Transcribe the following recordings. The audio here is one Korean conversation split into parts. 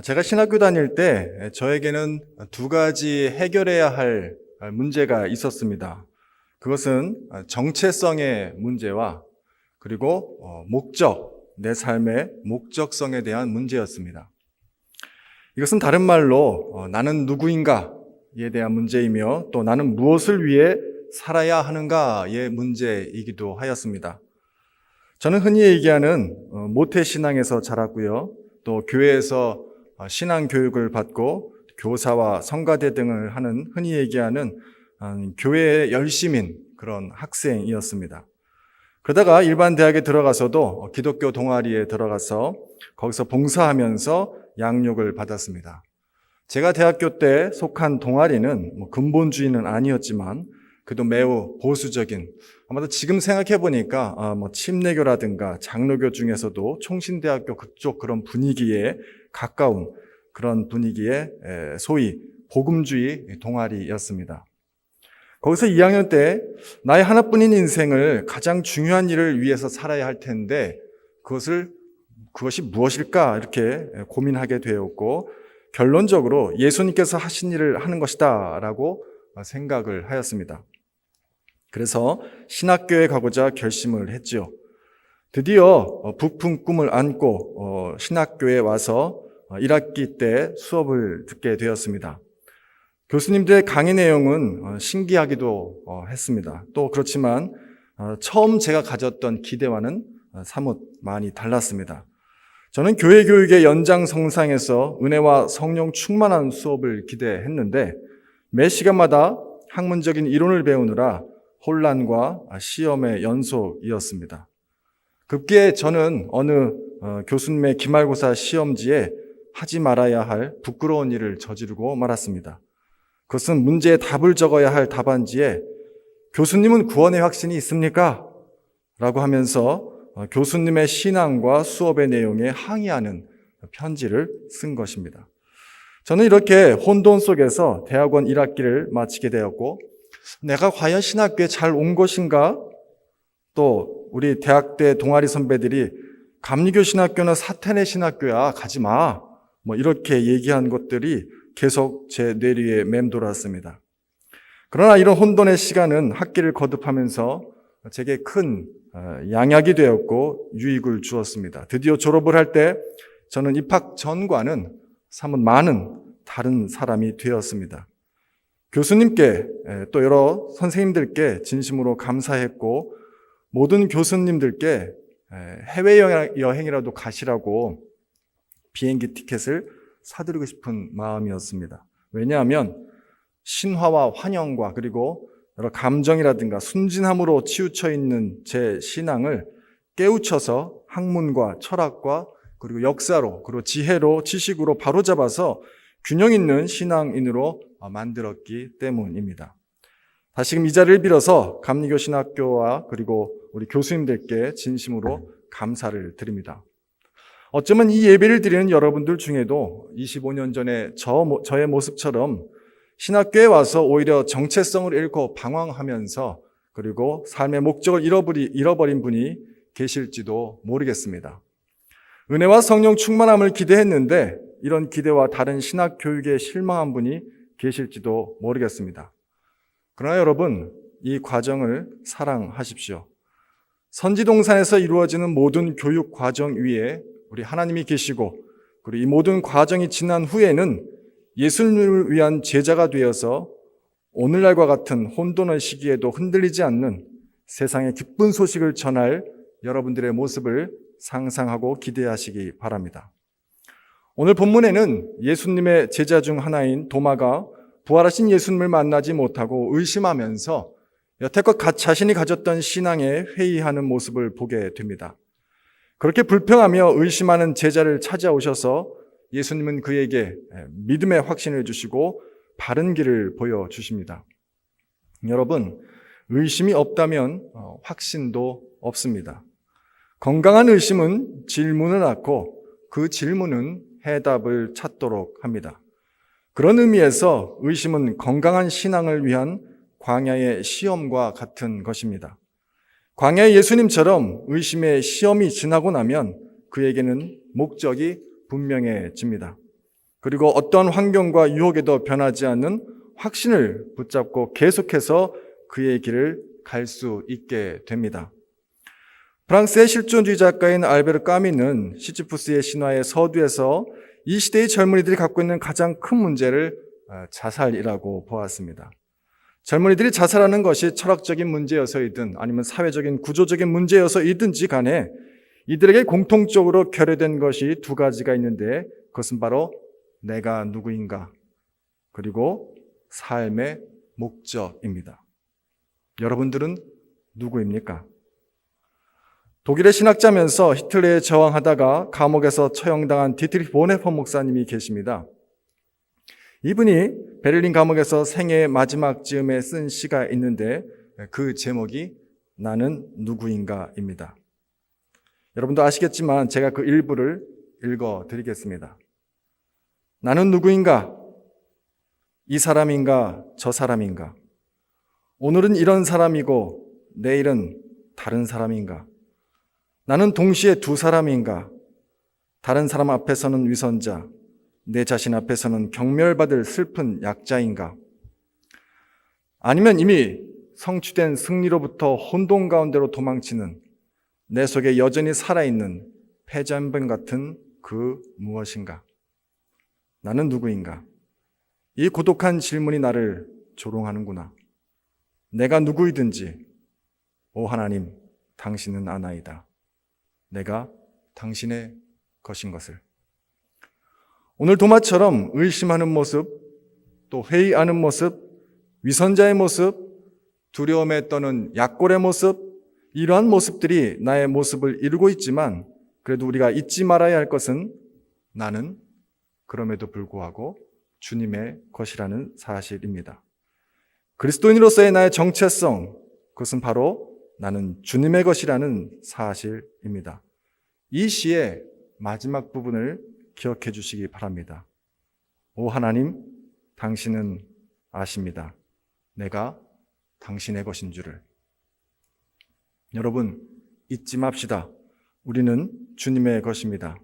제가 신학교 다닐 때 저에게는 두 가지 해결해야 할 문제가 있었습니다. 그것은 정체성의 문제와 그리고 내 삶의 목적성에 대한 문제였습니다. 이것은 다른 말로 나는 누구인가에 대한 문제이며 또 나는 무엇을 위해 살아야 하는가의 문제이기도 하였습니다. 저는 흔히 얘기하는 모태신앙에서 자랐고요. 또 교회에서 신앙 교육을 받고 교사와 성가대 등을 하는 흔히 얘기하는 교회의 열심인 그런 학생이었습니다. 그러다가 일반 대학에 들어가서도 기독교 동아리에 들어가서 거기서 봉사하면서 양육을 받았습니다. 제가 대학교 때 속한 동아리는 근본주의는 아니었지만 그래도 매우 보수적인, 아마도 지금 생각해 보니까 침례교라든가 장로교 중에서도 총신대학교 그쪽 그런 분위기에 가까운 그런 분위기의 소위 복음주의 동아리였습니다. 거기서 2학년 때 나의 하나뿐인 인생을 가장 중요한 일을 위해서 살아야 할 텐데 그것이 무엇일까 이렇게 고민하게 되었고 결론적으로 예수님께서 하신 일을 하는 것이다 라고 생각을 하였습니다. 그래서 신학교에 가고자 결심을 했지요. 드디어 부푼 꿈을 안고 신학교에 와서 1학기 때 수업을 듣게 되었습니다. 교수님들의 강의 내용은 신기하기도 했습니다. 또 그렇지만 처음 제가 가졌던 기대와는 사뭇 많이 달랐습니다. 저는 교회 교육의 연장선상에서 은혜와 성령 충만한 수업을 기대했는데 매 시간마다 학문적인 이론을 배우느라 혼란과 시험의 연속이었습니다. 급기에 저는 어느 교수님의 기말고사 시험지에 하지 말아야 할 부끄러운 일을 저지르고 말았습니다. 그것은 문제의 답을 적어야 할 답안지에 교수님은 구원의 확신이 있습니까? 라고 하면서 교수님의 신앙과 수업의 내용에 항의하는 편지를 쓴 것입니다. 저는 이렇게 혼돈 속에서 대학원 1학기를 마치게 되었고 내가 과연 신학교에 잘 온 것인가? 또 우리 대학 때 동아리 선배들이 감리교 신학교는 사탄의 신학교야, 가지 마. 이렇게 얘기한 것들이 계속 제 뇌리에 맴돌았습니다. 그러나 이런 혼돈의 시간은 학기를 거듭하면서 제게 큰 양약이 되었고 유익을 주었습니다. 드디어 졸업을 할 때 저는 입학 전과는 사뭇 많은 다른 사람이 되었습니다. 교수님께 또 여러 선생님들께 진심으로 감사했고 모든 교수님들께 해외여행이라도 가시라고 비행기 티켓을 사드리고 싶은 마음이었습니다. 왜냐하면 신화와 환영과 그리고 여러 감정이라든가 순진함으로 치우쳐 있는 제 신앙을 깨우쳐서 학문과 철학과 그리고 역사로 그리고 지혜로 지식으로 바로잡아서 균형 있는 신앙인으로 만들었기 때문입니다. 다시금 이 자리를 빌어서 감리교 신학교와 그리고 우리 교수님들께 진심으로 감사를 드립니다. 어쩌면 이 예배를 드리는 여러분들 중에도 25년 전에 저의 모습처럼 신학교에 와서 오히려 정체성을 잃고 방황하면서 그리고 삶의 목적을 잃어버린 분이 계실지도 모르겠습니다. 은혜와 성령 충만함을 기대했는데 이런 기대와 다른 신학 교육에 실망한 분이 계실지도 모르겠습니다. 그러나 여러분, 이 과정을 사랑하십시오. 선지동산에서 이루어지는 모든 교육 과정 위에 우리 하나님이 계시고 그리고 이 모든 과정이 지난 후에는 예수님을 위한 제자가 되어서 오늘날과 같은 혼돈의 시기에도 흔들리지 않는 세상의 기쁜 소식을 전할 여러분들의 모습을 상상하고 기대하시기 바랍니다. 오늘 본문에는 예수님의 제자 중 하나인 도마가 부활하신 예수님을 만나지 못하고 의심하면서 여태껏 자신이 가졌던 신앙에 회의하는 모습을 보게 됩니다. 그렇게 불평하며 의심하는 제자를 찾아오셔서 예수님은 그에게 믿음의 확신을 주시고 바른 길을 보여주십니다. 여러분, 의심이 없다면 확신도 없습니다. 건강한 의심은 질문을 낳고 그 질문은 해답을 찾도록 합니다. 그런 의미에서 의심은 건강한 신앙을 위한 광야의 시험과 같은 것입니다. 광야의 예수님처럼 의심의 시험이 지나고 나면 그에게는 목적이 분명해집니다. 그리고 어떠한 환경과 유혹에도 변하지 않는 확신을 붙잡고 계속해서 그의 길을 갈 수 있게 됩니다. 프랑스의 실존주의 작가인 알베르 까미는 시지푸스의 신화의 서두에서 이 시대의 젊은이들이 갖고 있는 가장 큰 문제를 자살이라고 보았습니다. 젊은이들이 자살하는 것이 철학적인 문제여서이든 아니면 사회적인 구조적인 문제여서이든지 간에 이들에게 공통적으로 결여된 것이 두 가지가 있는데 그것은 바로 내가 누구인가 그리고 삶의 목적입니다. 여러분들은 누구입니까? 독일의 신학자면서 히틀러에 저항하다가 감옥에서 처형당한 디트리히 보네퍼 목사님이 계십니다. 이분이 베를린 감옥에서 생애의 마지막 즈음에 쓴 시가 있는데 그 제목이 나는 누구인가입니다. 여러분도 아시겠지만 제가 그 일부를 읽어드리겠습니다. 나는 누구인가? 이 사람인가? 저 사람인가? 오늘은 이런 사람이고 내일은 다른 사람인가? 나는 동시에 두 사람인가? 다른 사람 앞에서는 위선자, 내 자신 앞에서는 경멸받을 슬픈 약자인가? 아니면 이미 성취된 승리로부터 혼돈 가운데로 도망치는 내 속에 여전히 살아있는 패잔병 같은 그 무엇인가? 나는 누구인가? 이 고독한 질문이 나를 조롱하는구나. 내가 누구이든지 오 하나님, 당신은 아나이다. 내가 당신의 것인 것을. 오늘 도마처럼 의심하는 모습, 또 회의하는 모습, 위선자의 모습, 두려움에 떠는 약골의 모습, 이러한 모습들이 나의 모습을 이루고 있지만 그래도 우리가 잊지 말아야 할 것은 나는 그럼에도 불구하고 주님의 것이라는 사실입니다. 그리스도인으로서의 나의 정체성, 그것은 바로 나는 주님의 것이라는 사실입니다. 이 시의 마지막 부분을 기억해 주시기 바랍니다. 오 하나님, 당신은 아십니다. 내가 당신의 것인 줄을. 여러분, 잊지 맙시다. 우리는 주님의 것입니다.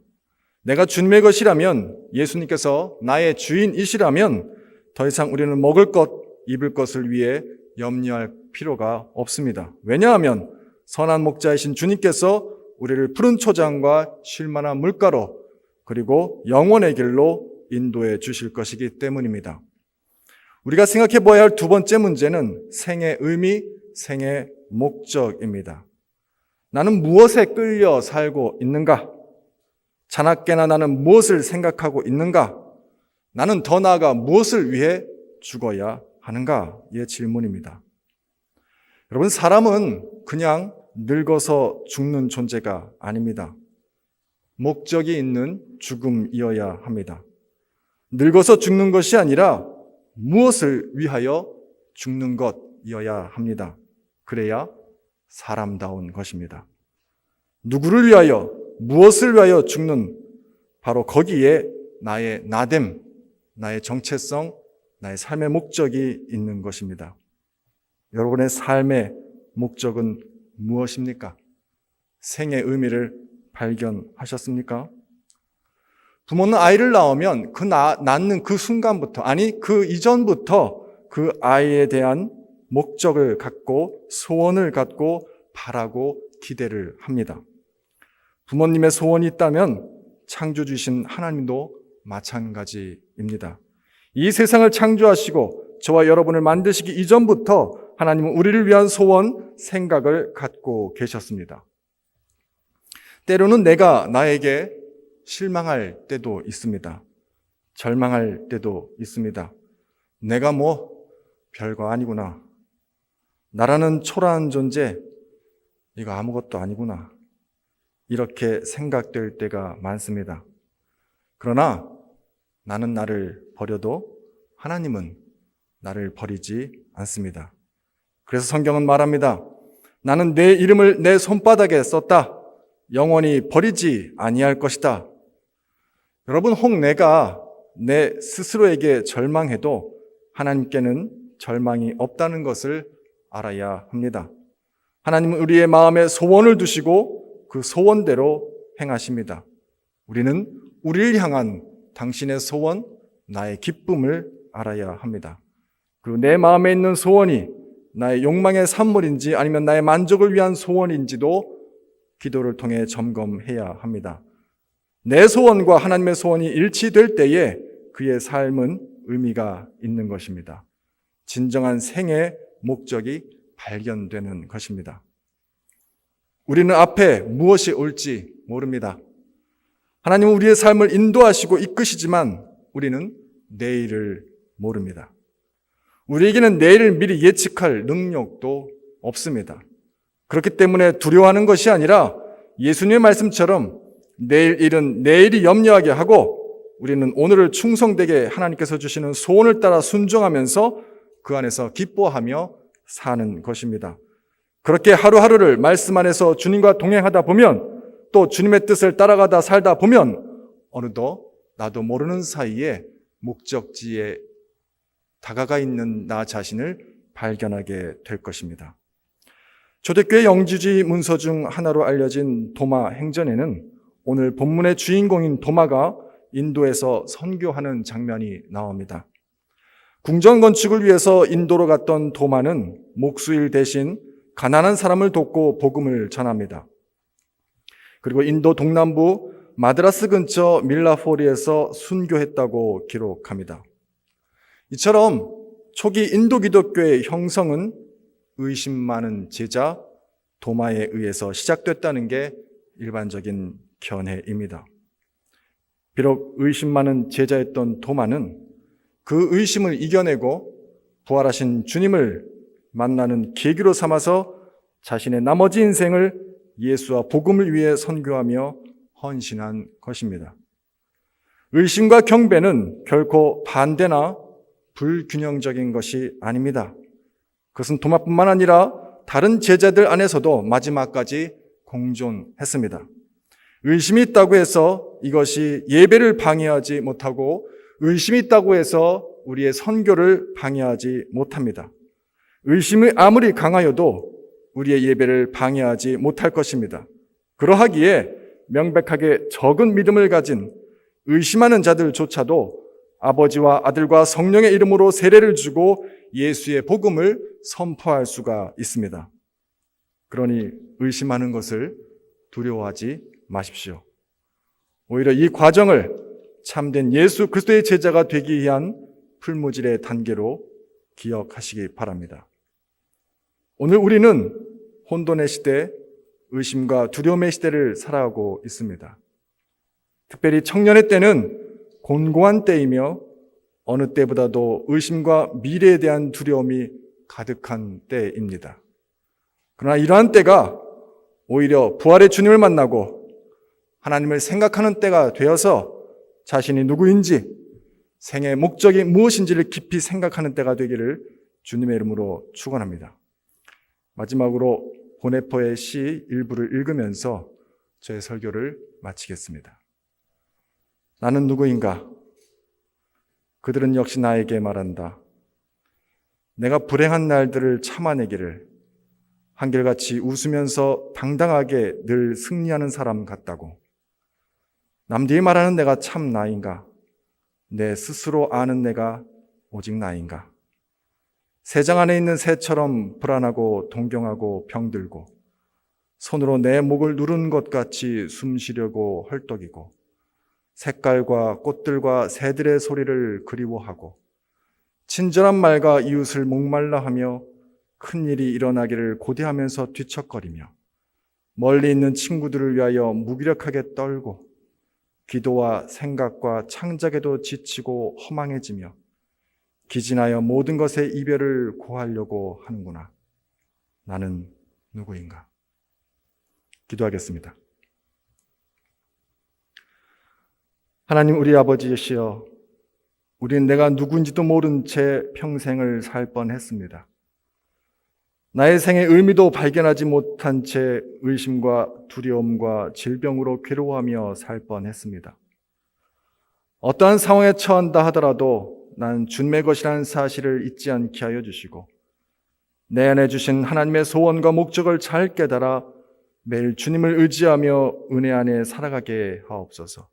내가 주님의 것이라면, 예수님께서 나의 주인이시라면 더 이상 우리는 먹을 것, 입을 것을 위해 염려할 필요가 없습니다. 왜냐하면 선한 목자이신 주님께서 우리를 푸른 초장과 쉴만한 물가로 그리고 영원의 길로 인도해 주실 것이기 때문입니다. 우리가 생각해 보아야 할 두 번째 문제는 생의 의미, 생의 목적입니다. 나는 무엇에 끌려 살고 있는가? 자나깨나 나는 무엇을 생각하고 있는가? 나는 더 나아가 무엇을 위해 죽어야 하는가의 질문입니다. 여러분, 사람은 그냥 늙어서 죽는 존재가 아닙니다. 목적이 있는 죽음이어야 합니다. 늙어서 죽는 것이 아니라 무엇을 위하여 죽는 것이어야 합니다. 그래야 사람다운 것입니다. 누구를 위하여, 무엇을 위하여 죽는 바로 거기에 나의 나됨, 나의 정체성, 나의 삶의 목적이 있는 것입니다. 여러분의 삶의 목적은 무엇입니까? 생의 의미를 발견하셨습니까? 부모는 아이를 낳으면 낳는 그 순간부터, 아니 그 이전부터 그 아이에 대한 목적을 갖고 소원을 갖고 바라고 기대를 합니다. 부모님의 소원이 있다면 창조주신 하나님도 마찬가지입니다. 이 세상을 창조하시고 저와 여러분을 만드시기 이전부터 하나님은 우리를 위한 소원, 생각을 갖고 계셨습니다. 때로는 내가 나에게 실망할 때도 있습니다. 절망할 때도 있습니다. 내가 별거 아니구나. 나라는 초라한 존재, 이거 아무것도 아니구나. 이렇게 생각될 때가 많습니다. 그러나 나는 나를 버려도 하나님은 나를 버리지 않습니다. 그래서 성경은 말합니다. 나는 내 이름을 내 손바닥에 썼다. 영원히 버리지 아니할 것이다. 여러분, 혹 내가 내 스스로에게 절망해도 하나님께는 절망이 없다는 것을 알아야 합니다. 하나님은 우리의 마음에 소원을 두시고 그 소원대로 행하십니다. 우리는 우리를 향한 당신의 소원, 나의 기쁨을 알아야 합니다. 그리고 내 마음에 있는 소원이 나의 욕망의 산물인지 아니면 나의 만족을 위한 소원인지도 기도를 통해 점검해야 합니다. 내 소원과 하나님의 소원이 일치될 때에 그의 삶은 의미가 있는 것입니다. 진정한 생의 목적이 발견되는 것입니다. 우리는 앞에 무엇이 올지 모릅니다. 하나님은 우리의 삶을 인도하시고 이끄시지만 우리는 내일을 모릅니다. 우리에게는 내일을 미리 예측할 능력도 없습니다. 그렇기 때문에 두려워하는 것이 아니라 예수님의 말씀처럼 내일 일은 내일이 염려하게 하고 우리는 오늘을 충성되게 하나님께서 주시는 소원을 따라 순종하면서 그 안에서 기뻐하며 사는 것입니다. 그렇게 하루하루를 말씀 안에서 주님과 동행하다 보면 또 주님의 뜻을 따라가다 살다 보면 어느덧 나도 모르는 사이에 목적지에 다가가 있는 나 자신을 발견하게 될 것입니다. 초대교회 영지주의 문서 중 하나로 알려진 도마 행전에는 오늘 본문의 주인공인 도마가 인도에서 선교하는 장면이 나옵니다. 궁전 건축을 위해서 인도로 갔던 도마는 목수일 대신 가난한 사람을 돕고 복음을 전합니다. 그리고 인도 동남부 마드라스 근처 밀라포리에서 순교했다고 기록합니다. 이처럼 초기 인도 기독교의 형성은 의심 많은 제자 도마에 의해서 시작됐다는 게 일반적인 견해입니다. 비록 의심 많은 제자였던 도마는 그 의심을 이겨내고 부활하신 주님을 만나는 계기로 삼아서 자신의 나머지 인생을 예수와 복음을 위해 선교하며 헌신한 것입니다. 의심과 경배는 결코 반대나 불균형적인 것이 아닙니다. 그것은 도마뿐만 아니라 다른 제자들 안에서도 마지막까지 공존했습니다. 의심이 있다고 해서 이것이 예배를 방해하지 못하고 의심이 있다고 해서 우리의 선교를 방해하지 못합니다. 의심이 아무리 강하여도 우리의 예배를 방해하지 못할 것입니다. 그러하기에 명백하게 적은 믿음을 가진 의심하는 자들조차도 아버지와 아들과 성령의 이름으로 세례를 주고 예수의 복음을 선포할 수가 있습니다. 그러니 의심하는 것을 두려워하지 마십시오. 오히려 이 과정을 참된 예수 그리스도의 제자가 되기 위한 풀무질의 단계로 기억하시기 바랍니다. 오늘 우리는 혼돈의 시대, 의심과 두려움의 시대를 살아가고 있습니다. 특별히 청년의 때는 곤고한 때이며 어느 때보다도 의심과 미래에 대한 두려움이 가득한 때입니다. 그러나 이러한 때가 오히려 부활의 주님을 만나고 하나님을 생각하는 때가 되어서 자신이 누구인지 생의 목적이 무엇인지를 깊이 생각하는 때가 되기를 주님의 이름으로 축원합니다. 마지막으로 보네포의 시 일부를 읽으면서 저의 설교를 마치겠습니다. 나는 누구인가? 그들은 역시 나에게 말한다. 내가 불행한 날들을 참아내기를 한결같이 웃으면서 당당하게 늘 승리하는 사람 같다고. 남들이 말하는 내가 참 나인가? 내 스스로 아는 내가 오직 나인가? 새장 안에 있는 새처럼 불안하고 동경하고 병들고 손으로 내 목을 누른 것 같이 숨 쉬려고 헐떡이고 색깔과 꽃들과 새들의 소리를 그리워하고 친절한 말과 이웃을 목말라 하며 큰일이 일어나기를 고대하면서 뒤척거리며 멀리 있는 친구들을 위하여 무기력하게 떨고 기도와 생각과 창작에도 지치고 허망해지며 기진하여 모든 것의 이별을 고하려고 하는구나. 나는 누구인가? 기도하겠습니다. 하나님 우리 아버지시여, 우리는 내가 누구인지도 모른 채 평생을 살 뻔했습니다. 나의 생의 의미도 발견하지 못한 채 의심과 두려움과 질병으로 괴로워하며 살 뻔했습니다. 어떠한 상황에 처한다 하더라도 난 주님의 것이라는 사실을 잊지 않게 하여 주시고 내 안에 주신 하나님의 소원과 목적을 잘 깨달아 매일 주님을 의지하며 은혜 안에 살아가게 하옵소서.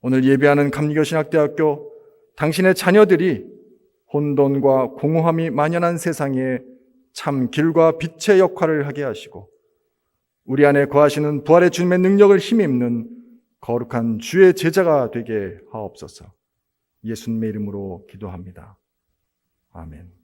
오늘 예배하는 감리교신학대학교 당신의 자녀들이 혼돈과 공허함이 만연한 세상에 참 길과 빛의 역할을 하게 하시고 우리 안에 거하시는 부활의 주님의 능력을 힘입는 거룩한 주의 제자가 되게 하옵소서. 예수님의 이름으로 기도합니다. 아멘.